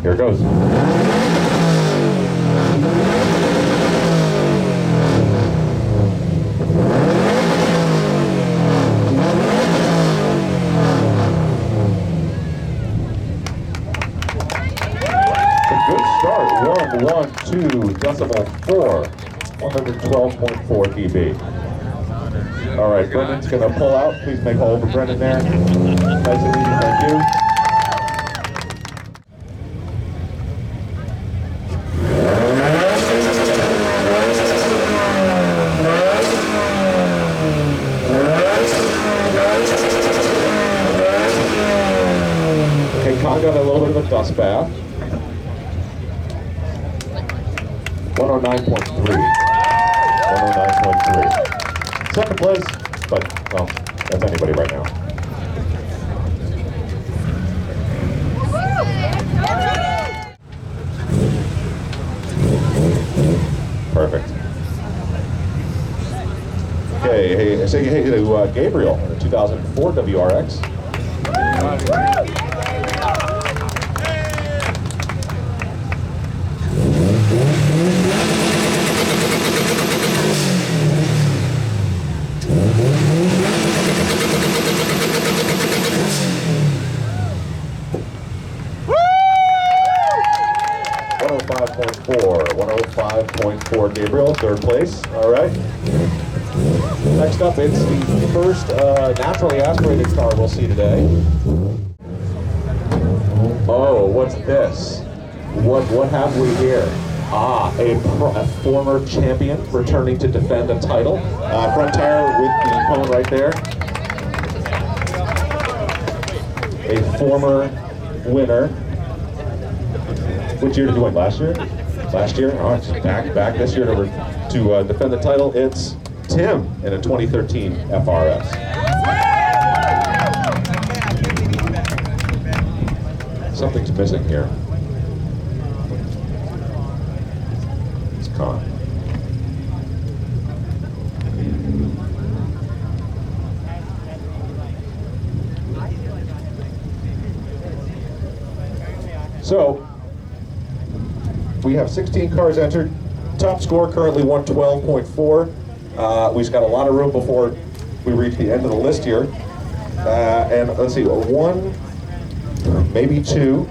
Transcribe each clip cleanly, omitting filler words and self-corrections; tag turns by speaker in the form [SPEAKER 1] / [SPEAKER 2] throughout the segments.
[SPEAKER 1] Here it goes. Good start. 112.4, 112.4 dB. All right, Brendan's going to pull out. Please make hold for Brendan there. Nice and easy, thank you. Okay, Con got a little bit of a dust bath. 109.3. 109.3. Second place, but, well, that's anybody right now. Perfect. Okay, hey, say hey to Gabriel in the 2004 WRX. 105.4 Gabriel, third place. All right. Next up, it's the first naturally aspirated car we'll see today. Oh, what's this? What have we here? Ah, a former champion returning to defend a title. Front tire with the cone right there. A former winner. Which year did you win? Last year? Last year? Oh, it's back this year to defend the title. It's Tim in a 2013 FRS. Something's missing here. It's Con. So, we have 16 cars entered. Top score currently 112.4. We've got a lot of room before we reach the end of the list here. And let's see, one, maybe two,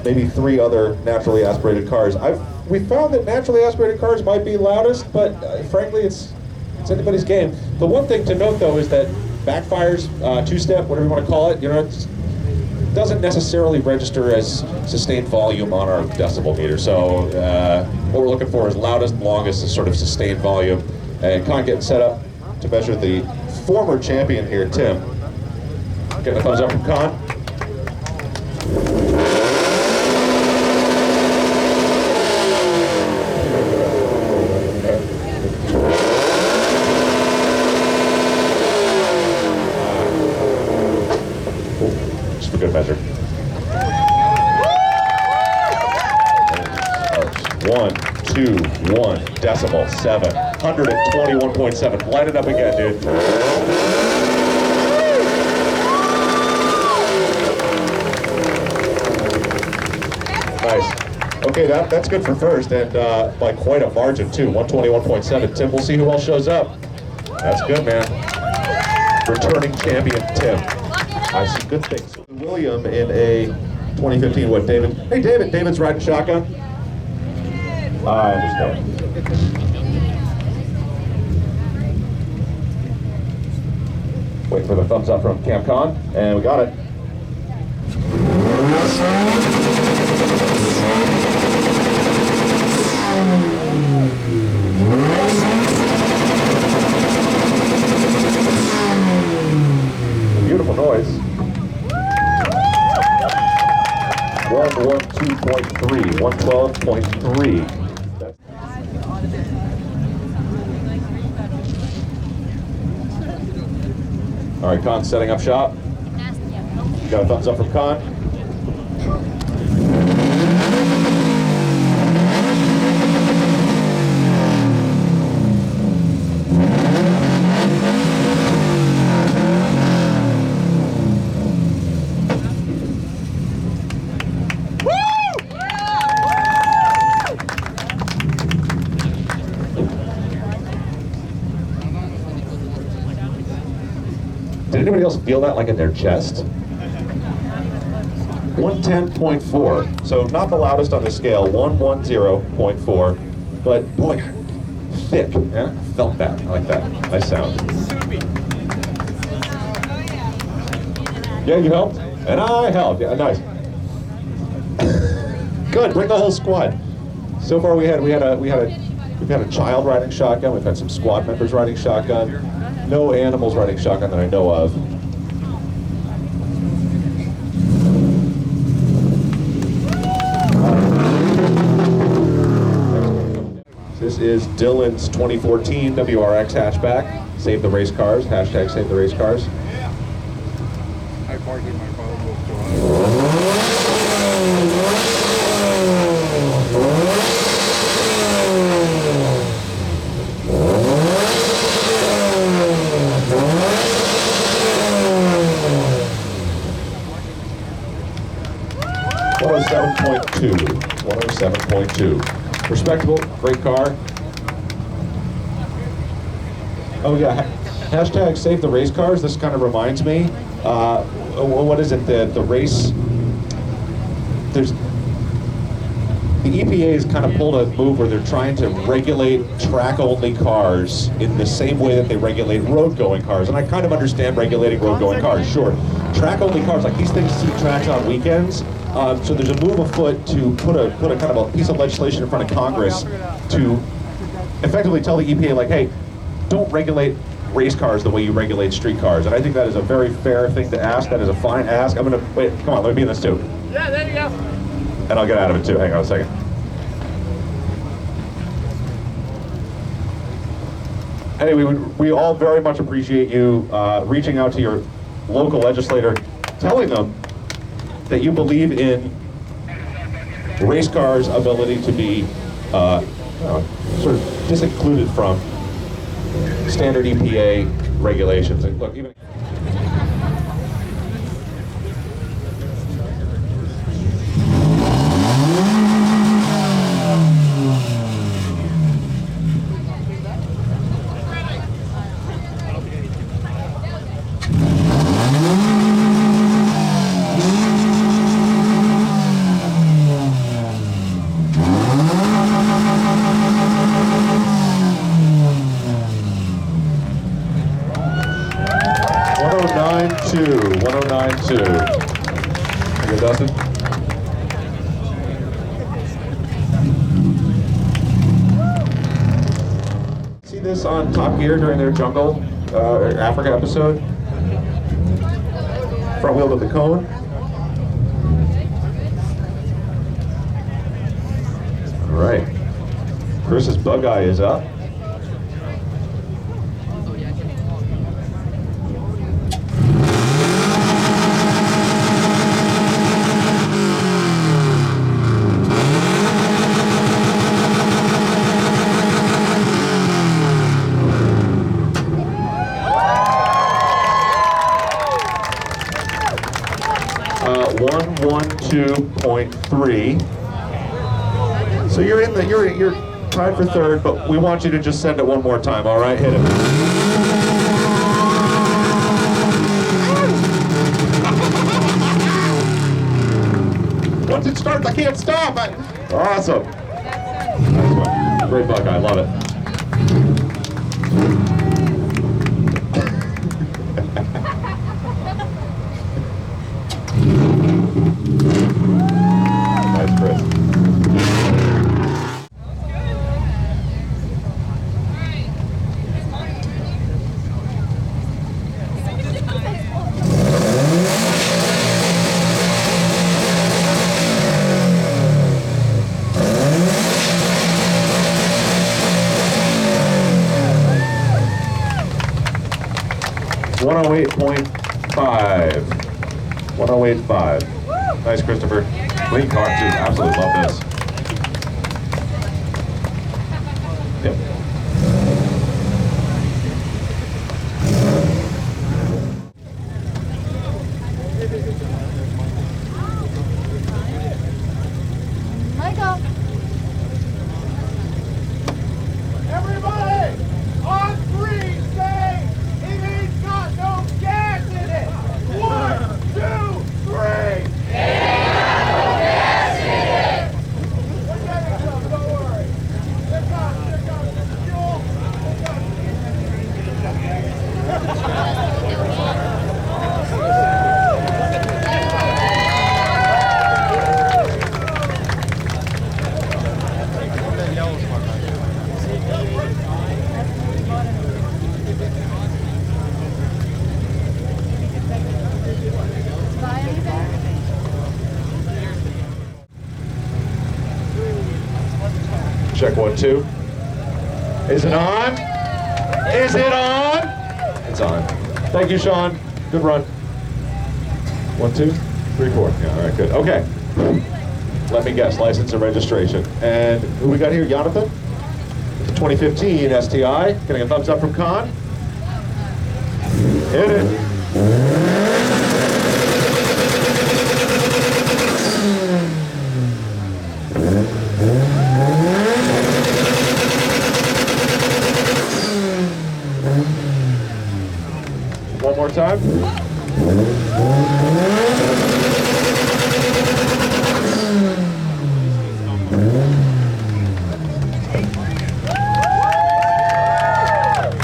[SPEAKER 1] maybe three other naturally aspirated cars. We found that naturally aspirated cars might be loudest, but frankly, it's anybody's game. The one thing to note though is that backfires, two-step, whatever you want to call it, it doesn't necessarily register as sustained volume on our decibel meter. So what we're looking for is loudest, longest, sort of sustained volume. And Con getting set up to measure the former champion here, Tim. Getting a thumbs up from Con. Just for good measure. 121 decibel, 7, 121.7. Light it up again, dude. Nice. Okay, that's good for first, and by quite a margin too. 121.7. Tim, we'll see who else shows up. That's good, man. Returning champion Tim. I see good things. William in a 2015. What, David? Hey, David. David's riding shotgun. I understand. Wait for the thumbs up from Camp Con, and we got it. Beautiful noise. 112.3, 112.3. All right, Con setting up shop. Got a thumbs up from Con. anybody else feel that like in their chest? 110.4. So not the loudest on the scale, 110.4. But boy, thick. Yeah, felt that. I like that. Nice sound. Yeah, you helped? And I helped. Yeah, nice. Good. Bring the whole squad. So far, we've had a child riding shotgun. We've had some squad members riding shotgun. No animals riding shotgun that I know of. This is Dylan's 2014 WRX hatchback. Save the race cars. Hashtag save the race cars.
[SPEAKER 2] I parked in my car.
[SPEAKER 1] 107.2. 107.2. Respectable, great car. Oh yeah, hashtag save the race cars. This kind of reminds me. What is it? The race. The EPA has kind of pulled a move where they're trying to regulate track-only cars in the same way that they regulate road-going cars. And I kind of understand regulating road-going cars, sure. Track-only cars, like these things see tracks on weekends. So there's a move afoot to put a kind of a piece of legislation in front of Congress to effectively tell the EPA, like, hey, don't regulate race cars the way you regulate street cars. And I think that is a very fair thing to ask. That is a fine ask. I'm gonna, wait, come on, let me be in this too.
[SPEAKER 2] Yeah, there you go.
[SPEAKER 1] And I'll get out of it too. Hang on a second. Anyway, we all very much appreciate you reaching out to your local legislator, telling them that you believe in race cars' ability to be sort of disincluded from standard EPA regulations. And look, even 1092. Okay, Dustin. See this on Top Gear during their Jungle Africa episode? Front wheel to the cone. All right. Chris's bug eye is up. One 112.3. So you're in the you're tied for third, but we want you to just send it one more time. All right, hit it. Once it starts, I can't stop. Awesome. Nice one. Great buck. I love it. Nice, Chris. One 108.5. 108.5. Nice, Christopher. Clean car too. Absolutely love this. Yep.
[SPEAKER 3] Michael.
[SPEAKER 2] Everybody, on three, say, he ain't got no gas in
[SPEAKER 1] check 1, 2. Is it on? Is it on? It's on. Thank you, Sean. Good run. 1, 2, 3, 4. Yeah, all right, good. Okay. Let me guess, license and registration. And who we got here? Jonathan? 2015 STI. Getting a thumbs up from Con. Hit it. One more time.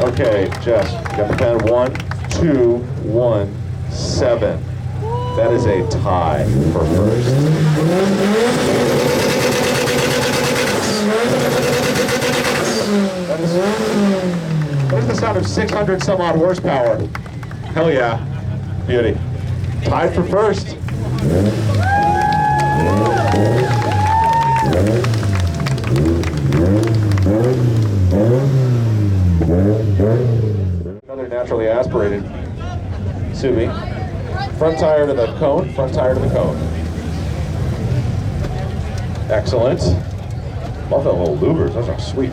[SPEAKER 1] Okay, Jess, you got the pen. 1, 2, 1, 7. That is a tie for first. That is the sound of 600 some odd horsepower. Hell yeah. Beauty. Tied for first. Another naturally aspirated Subi. Front tire to the cone, front tire to the cone. Excellent. Love that little louvers, those are sweet.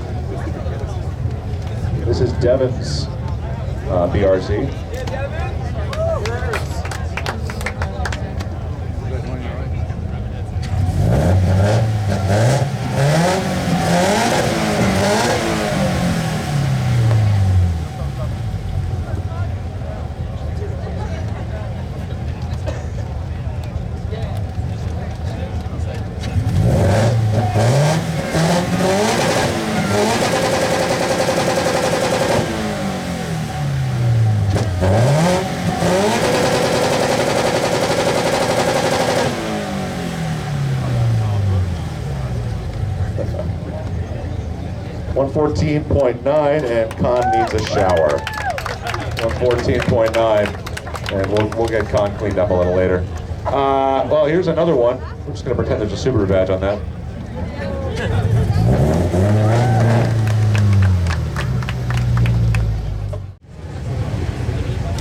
[SPEAKER 1] This is Devin's BRZ. .9 and Con needs a shower. 114.9, and we'll get Con cleaned up a little later. Well, here's another one. We're just gonna pretend there's a Subaru badge on that.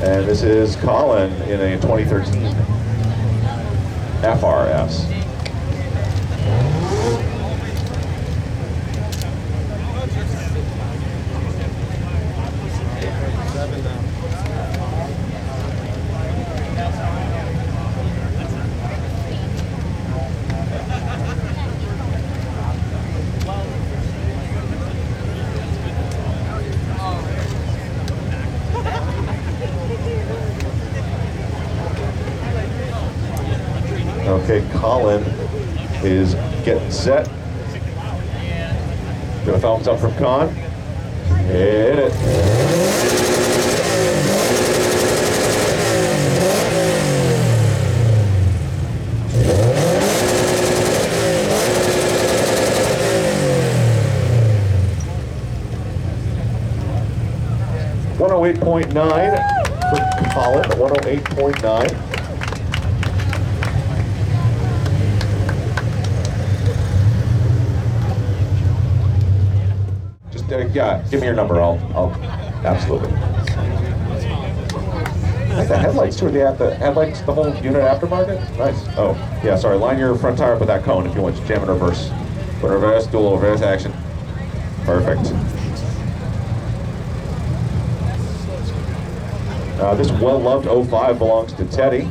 [SPEAKER 1] And this is Colin in a 2013 FRS. Okay, Colin is getting set. Got a thumbs up from Con. Hit it. .9 for Colin, 108.9. Yeah, give me your number. I'll absolutely. I like the headlights too. They have the headlights, the whole unit aftermarket. Nice. Oh, yeah. Sorry. Line your front tire up with that cone if you want to jam in reverse. Put reverse, do a little reverse action. Perfect. This well-loved 05 belongs to Teddy.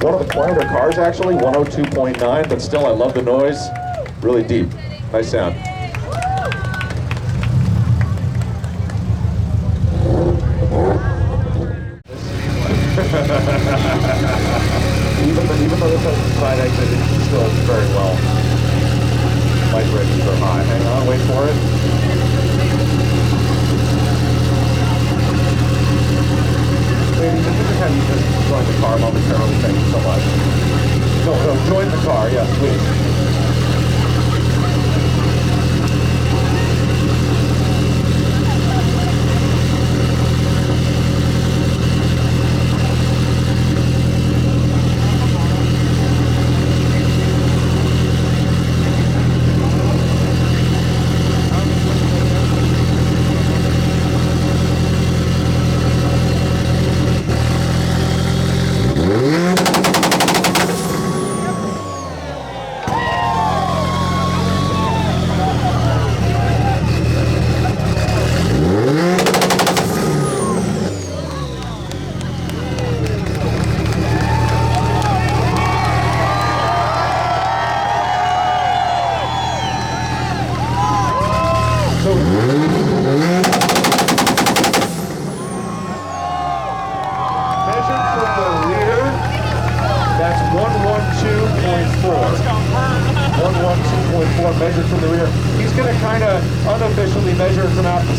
[SPEAKER 1] One of the quieter cars, actually, 102.9, but still, I love the noise. Really deep. Nice sound. even though this has a side exit, it's still very well. Light rates are high. Hang on, wait for it. Ladies, if you just have you just join the car momentarily, thank you so much.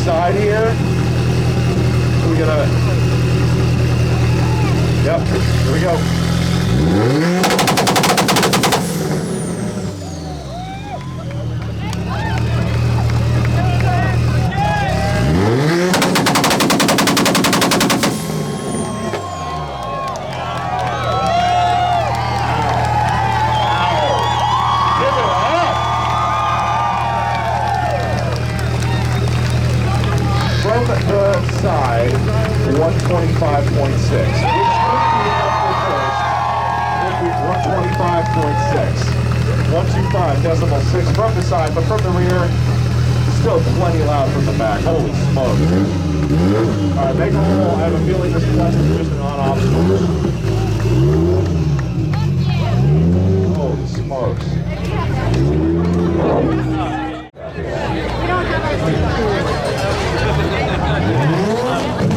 [SPEAKER 1] side here. We're gonna. Yep, here we go. From the side, 125.6. Which would be up for first. Would be 125.6. 125.6 from the side, but from the rear, still plenty loud from the back. Holy smokes. Alright, make a hole. I have a feeling this clutch is just an on-off switch. Holy smokes.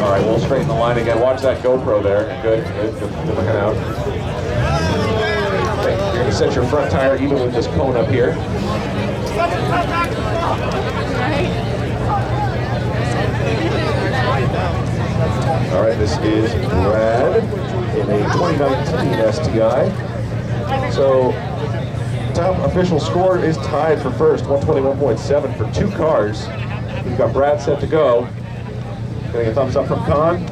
[SPEAKER 1] Alright, we'll straighten the line again. Watch that GoPro there. Good looking out. Okay, you're going to set your front tire even with this cone up here. Alright, this is Brad in a 2019 STI. So, top official score is tied for first, 121.7 for 2 cars. We've got Brad set to go. Getting a thumbs up from Con.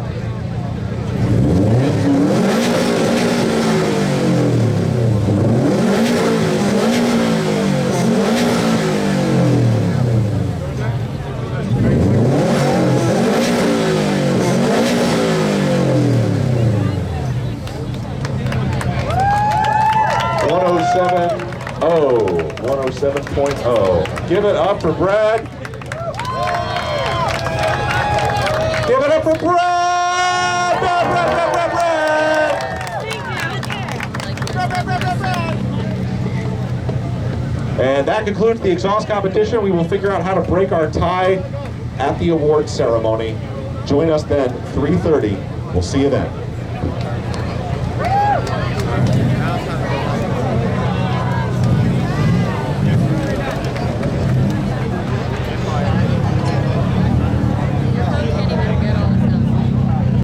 [SPEAKER 1] Oh, 107.0. Give it up for Brad. Give it up for Brad! Brad! And that concludes the exhaust competition. We will figure out how to break our tie at the award ceremony. Join us then, 3:30. We'll see you then.